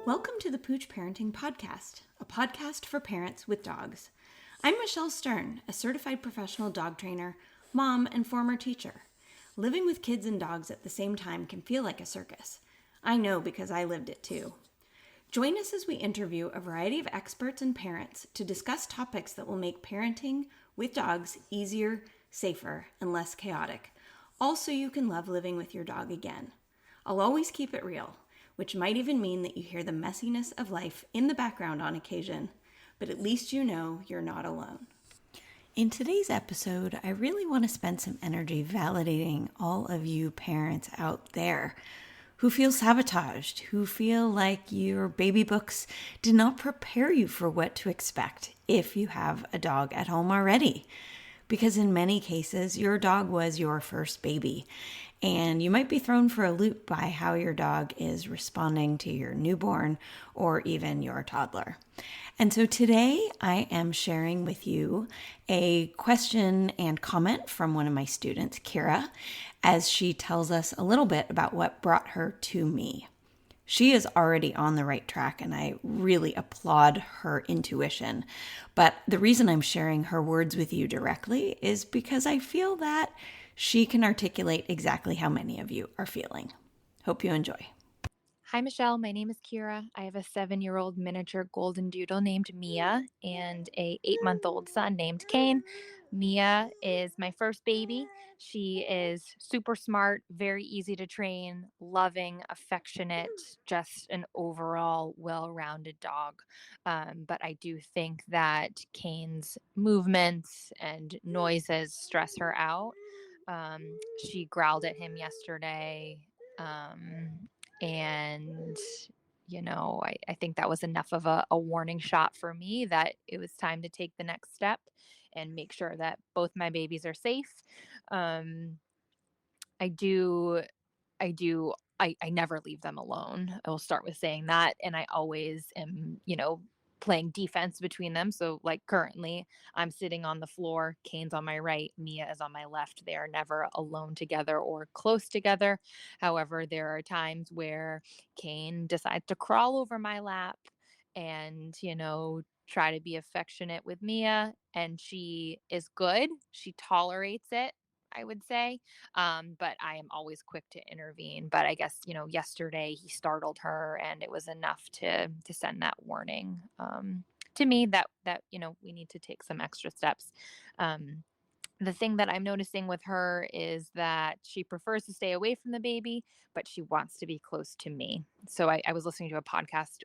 Welcome to the Pooch Parenting Podcast, a podcast for parents with dogs. I'm Michelle Stern, a certified professional dog trainer, mom, and former teacher. Living with kids and dogs at the same time can feel like a circus. I know because I lived it too. Join us as we interview a variety of experts and parents to discuss topics that will make parenting with dogs easier, safer, and less chaotic. Also, you can love living with your dog again. I'll always keep it real, which might even mean that you hear the messiness of life in the background on occasion, but at least you know you're not alone. In today's episode, I really want to spend some energy validating all of you parents out there who feel sabotaged, who feel like your baby books did not prepare you for what to expect if you have a dog at home already. Because in many cases, your dog was your first baby, and you might be thrown for a loop by how your dog is responding to your newborn or even your toddler. And so today I am sharing with you a question and comment from one of my students, Kira, as she tells us a little bit about what brought her to me. She is already on the right track, and I really applaud her intuition. But the reason I'm sharing her words with you directly is because I feel that she can articulate exactly how many of you are feeling. Hope you enjoy. Hi, Michelle. My name is Kira. I have a 7-year-old miniature golden doodle named Mia and a 8-month-old son named Kane. Mia is my first baby. She is super smart, very easy to train, loving, affectionate, just an overall well-rounded dog. But I do think that Kane's movements and noises stress her out. She growled at him yesterday. And I think that was enough of a warning shot for me that it was time to take the next step and make sure that both my babies are safe. I do I never leave them alone. I will start with saying that. And I always am, playing defense between them. So like currently I'm sitting on the floor, Kane's on my right, Mia is on my left. They are never alone together or close together. However, there are times where Kane decides to crawl over my lap and, try to be affectionate with Mia. And she is good. She tolerates it, I would say. But I am always quick to intervene. But I guess, yesterday he startled her and it was enough to send that warning to me that, we need to take some extra steps. The thing that I'm noticing with her is that she prefers to stay away from the baby, but she wants to be close to me. So I was listening to a podcast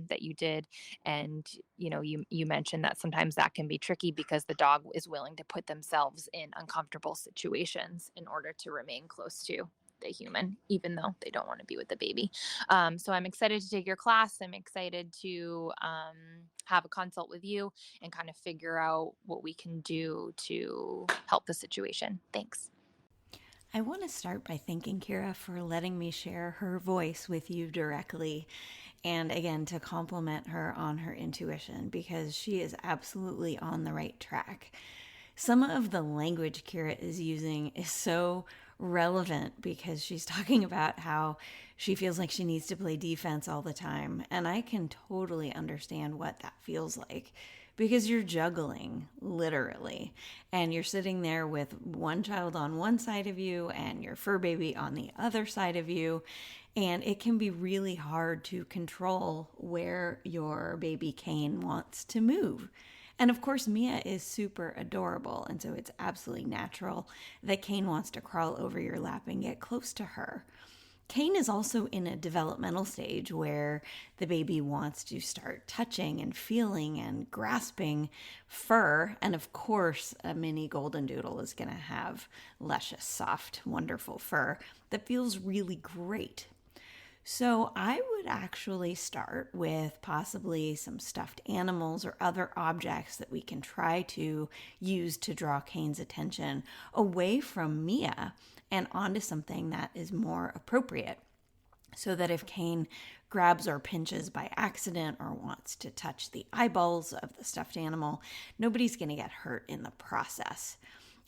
that you did, and you mentioned that sometimes that can be tricky because the dog is willing to put themselves in uncomfortable situations in order to remain close to the human, even though they don't want to be with the baby. So I'm excited to take your class. I'm excited to have a consult with you and kind of figure out what we can do to help the situation. Thanks. I want to start by thanking Kira for letting me share her voice with you directly, and again to compliment her on her intuition because she is absolutely on the right track. Some of the language Kira is using is so relevant because she's talking about how she feels like she needs to play defense all the time. And I can totally understand what that feels like because you're juggling, literally. And you're sitting there with one child on one side of you and your fur baby on the other side of you. And it can be really hard to control where your baby Kane wants to move. And of course, Mia is super adorable, and so it's absolutely natural that Kane wants to crawl over your lap and get close to her. Kane is also in a developmental stage where the baby wants to start touching and feeling and grasping fur. And of course, a mini golden doodle is going to have luscious, soft, wonderful fur that feels really great. So I would actually start with possibly some stuffed animals or other objects that we can try to use to draw Kane's attention away from Mia and onto something that is more appropriate. So that if Kane grabs or pinches by accident or wants to touch the eyeballs of the stuffed animal, nobody's going to get hurt in the process.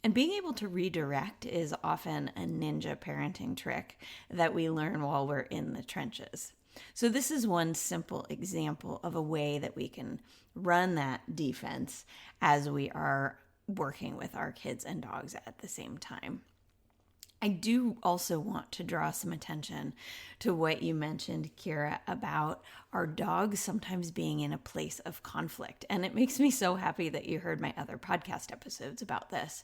And being able to redirect is often a ninja parenting trick that we learn while we're in the trenches. So this is one simple example of a way that we can run that defense as we are working with our kids and dogs at the same time. I do also want to draw some attention to what you mentioned, Kira, about our dogs sometimes being in a place of conflict. And it makes me so happy that you heard my other podcast episodes about this.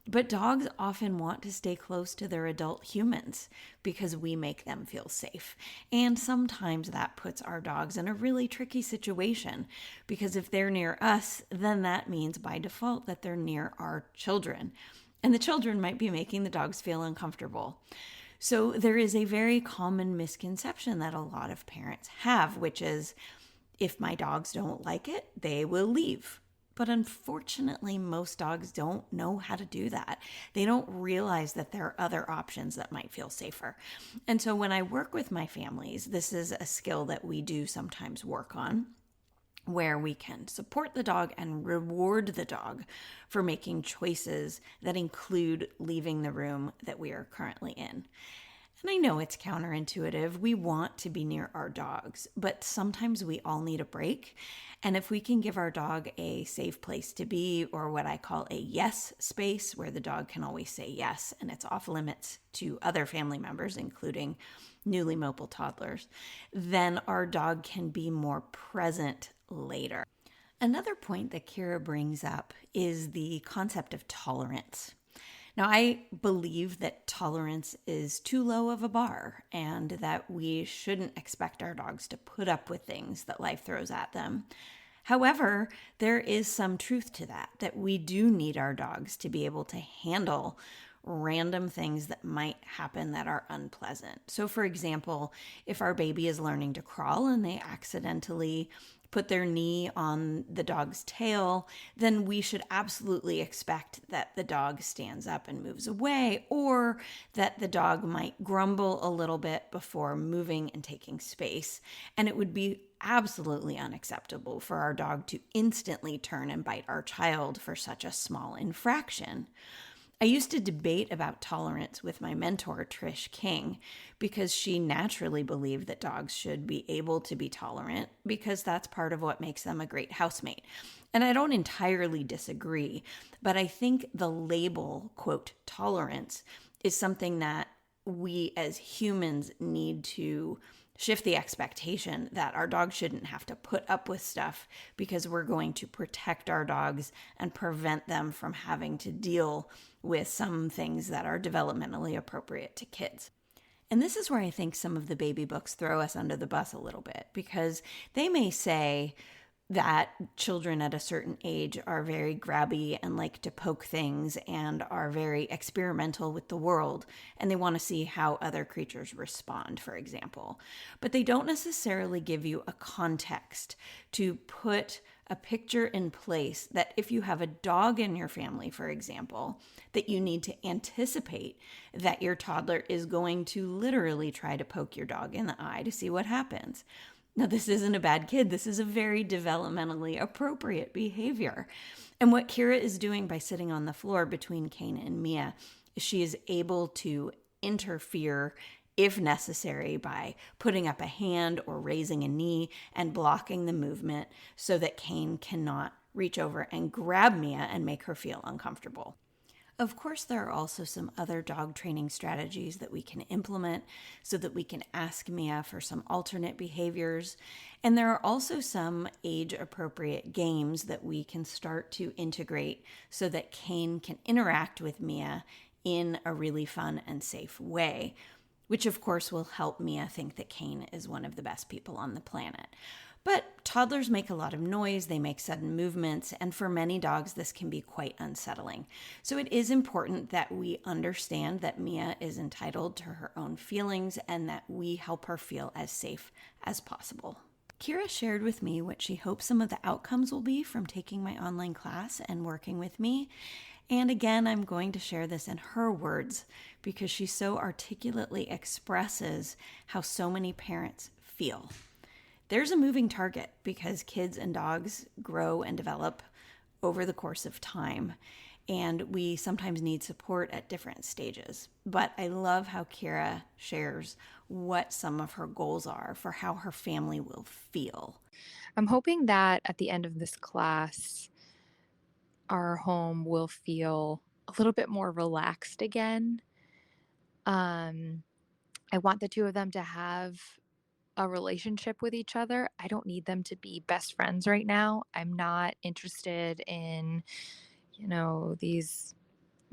But dogs often want to stay close to their adult humans because we make them feel safe. And sometimes that puts our dogs in a really tricky situation because if they're near us, then that means by default that they're near our children. And the children might be making the dogs feel uncomfortable. So there is a very common misconception that a lot of parents have, which is if my dogs don't like it, they will leave. But unfortunately, most dogs don't know how to do that. They don't realize that there are other options that might feel safer. And so when I work with my families, this is a skill that we do sometimes work on, where we can support the dog and reward the dog for making choices that include leaving the room that we are currently in. And I know it's counterintuitive. We want to be near our dogs, but sometimes we all need a break. And if we can give our dog a safe place to be, or what I call a yes space, where the dog can always say yes, and it's off limits to other family members, including newly mobile toddlers, then our dog can be more present later. Another point that Kira brings up is the concept of tolerance. Now, I believe that tolerance is too low of a bar and that we shouldn't expect our dogs to put up with things that life throws at them. However, there is some truth to that we do need our dogs to be able to handle random things that might happen that are unpleasant. So, for example, if our baby is learning to crawl and they accidentally put their knee on the dog's tail, then we should absolutely expect that the dog stands up and moves away, or that the dog might grumble a little bit before moving and taking space. And it would be absolutely unacceptable for our dog to instantly turn and bite our child for such a small infraction. I used to debate about tolerance with my mentor, Trish King, because she naturally believed that dogs should be able to be tolerant because that's part of what makes them a great housemate. And I don't entirely disagree, but I think the label, quote, tolerance, is something that we as humans need to shift the expectation that our dogs shouldn't have to put up with stuff because we're going to protect our dogs and prevent them from having to deal with some things that are developmentally appropriate to kids. And this is where I think some of the baby books throw us under the bus a little bit, because they may say that children at a certain age are very grabby and like to poke things and are very experimental with the world, and they want to see how other creatures respond, for example. But they don't necessarily give you a context to put a picture in place that if you have a dog in your family, for example, that you need to anticipate that your toddler is going to literally try to poke your dog in the eye to see what happens. Now, this isn't a bad kid. This is a very developmentally appropriate behavior. And what Kira is doing by sitting on the floor between Kane and Mia is she is able to interfere if necessary by putting up a hand or raising a knee and blocking the movement so that Kane cannot reach over and grab Mia and make her feel uncomfortable. Of course, there are also some other dog training strategies that we can implement so that we can ask Mia for some alternate behaviors. And there are also some age-appropriate games that we can start to integrate so that Kane can interact with Mia in a really fun and safe way, which of course will help Mia think that Kane is one of the best people on the planet. But toddlers make a lot of noise, they make sudden movements, and for many dogs, this can be quite unsettling. So it is important that we understand that Mia is entitled to her own feelings and that we help her feel as safe as possible. Kira shared with me what she hopes some of the outcomes will be from taking my online class and working with me. And again, I'm going to share this in her words because she so articulately expresses how so many parents feel. There's a moving target because kids and dogs grow and develop over the course of time. and we sometimes need support at different stages. But I love how Kira shares what some of her goals are for how her family will feel. I'm hoping that at the end of this class, our home will feel a little bit more relaxed again. I want the two of them to have a relationship with each other. I don't need them to be best friends right now. I'm not interested in, these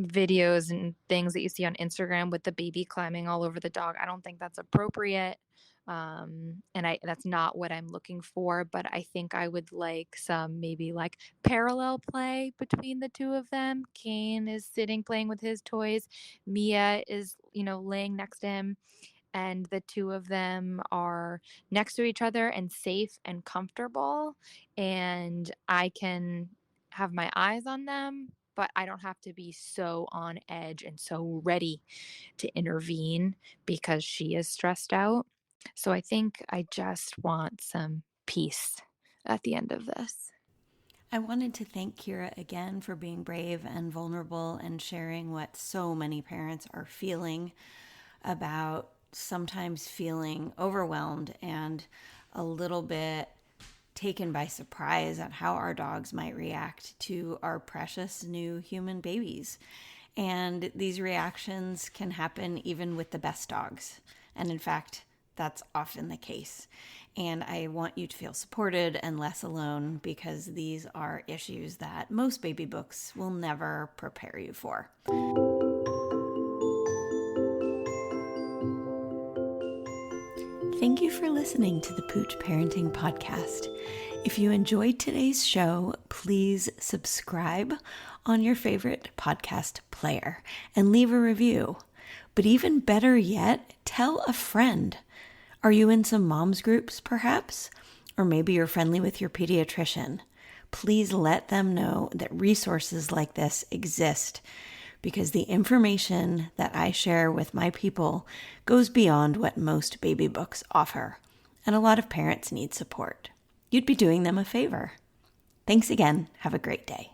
videos and things that you see on Instagram with the baby climbing all over the dog. I don't think that's appropriate. And that's not what I'm looking for, but I think I would like some maybe like parallel play between the two of them. Kane is sitting playing with his toys. Mia is, laying next to him, and the two of them are next to each other and safe and comfortable, and I can have my eyes on them, but I don't have to be so on edge and so ready to intervene because she is stressed out. So I think I just want some peace at the end of this. I wanted to thank Kira again for being brave and vulnerable and sharing what so many parents are feeling about sometimes feeling overwhelmed and a little bit taken by surprise at how our dogs might react to our precious new human babies. And these reactions can happen even with the best dogs. And in fact, that's often the case. And I want you to feel supported and less alone because these are issues that most baby books will never prepare you for. Thank you for listening to the Pooch Parenting Podcast. If you enjoyed today's show, please subscribe on your favorite podcast player and leave a review. But even better yet, tell a friend. Are you in some moms groups, perhaps? Or maybe you're friendly with your pediatrician. Please let them know that resources like this exist, because the information that I share with my people goes beyond what most baby books offer, and a lot of parents need support. You'd be doing them a favor. Thanks again. Have a great day.